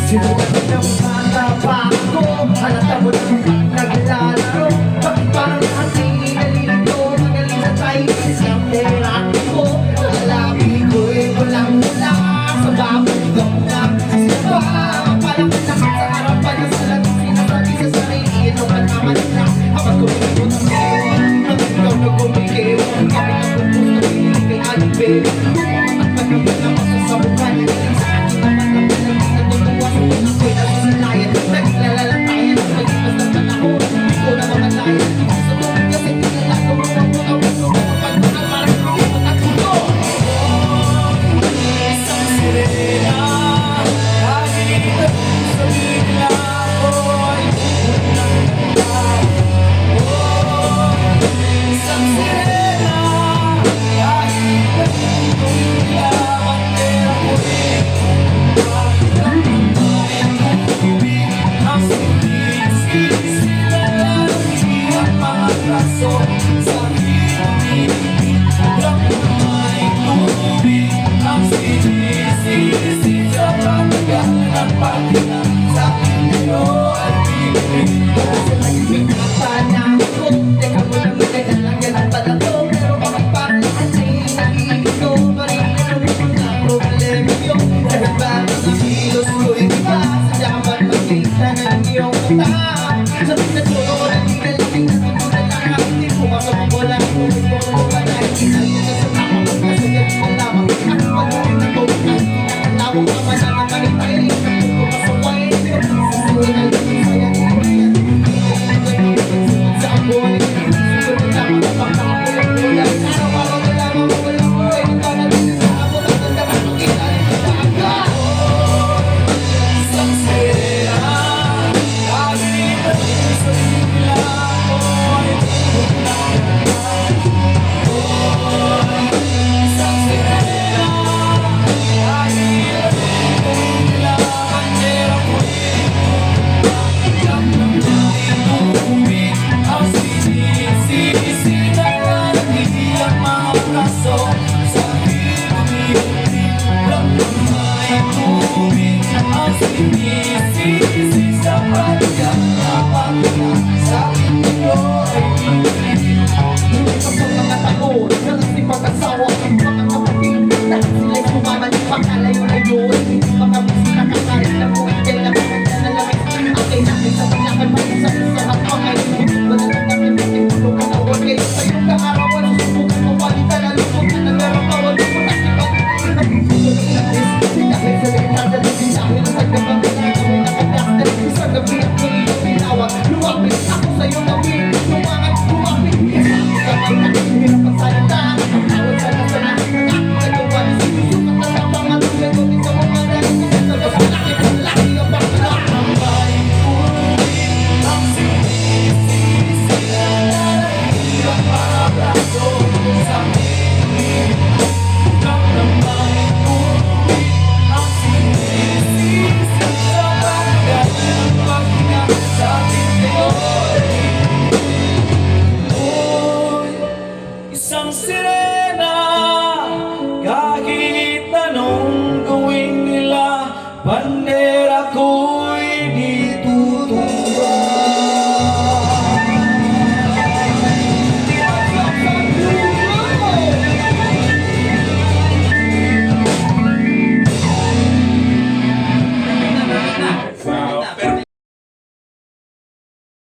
Sinulat ng bata pa ako, halata mo lang naglalaro. Bakit parang ating nalilito, magaling sa tayo isang therapy ko. Lalabi ko'y walang mula sa babagam na sila. Parang lahat sa harapan na salamin sinasabi sa sarili, ito ka naman na habang kumikot ang ngayon. Nang ikaw na gumikiw, kami na kung gusto pinili kay Aling Baby. Mamatagpag na wala masasabukan, nagiling sa akin naman ang pinagin na tutuwa sa mga ako'y nasasalayan. Naglalalayan ang pag-ipas ng panahon, hindi ko na mamalayan. Sa tubig kasi tinala ko mo ang mga gusto ko mapagmahal parang kumikot at gusto. Isang sirena, kahit sa bigla ko'y unang isang sirena, kahit bigla bandera ko'y ang sinisisilan ang mga raso sa himig. Lang may tubig ang sinisisi sa pagkagal ng pagkagal sa inyo at ibig. Kasi naging kapanang ko, teka mo lang lang ganang pala to. Pero bakit parang kasi nagigito pa rin ang mga problema nyo. Dahil ba ang kilos ko'y iba, sadya ka ba't magkita ng iyong mata. Sa pagkatulo ko lang tingnan na lang ang hindi ko makapabola. Kung wala na ikinalito sa tama ko kasi ganun ko lamang. Ako pag-ulit na to, ang kinakalawang naman na nakalitayin. Kung kumasaway, pero susunod ang sayang yan. Sa apoy, susunod na mga pagkakapulang-pulang. Araw-araw na lamang mo walang buhay. Ikaw na din sa abot at ang dapat makita rin sa agad. Isang sirena, kahit sa bigla ko'y isang sirena, kahit bigla bandera ko'y lang may tubig ang sinisisilan ang mga raso sa himig. Lang may tubig ang sinisisi sa pagkakapat sa inyo ay ibig. Hindi ka sa mga tao, nang pag-asawa ang mga kapatid. Lahat sila'y sumamali, pagkalayo-layo. Hindi mga bisita kakarit na buhay, kaya na maganda na langit. Akay natin sa paglakan, mag-isa-isa at angay. Madalang natin natin pulo ka na huwag kayo sa iyong kaarawan. Susubukan mo palitan na lupot na nagarapawan. Kung nakipag, nagsusunod na is. Dahil sa likitada, hindi dahil ang nagkabang na kami nakaplastan. Isang gabi at muli ang pinawag. Lumapit ako sa'yo na win. Lumangat, lumapit. Isang kamay na hirap ang salita. Ang tawad sa nasa nakikita. Nagawa na sinusukat na lamang at ulit sa mga nalito. Sa laki ang laki ang bakla. Ang may tubig ang sinisisilan ang mga braso sa himig. Lang may tubig ang sinisisi sa pagkagal ng pagkagal sa inyo ay ibig. Isang sirena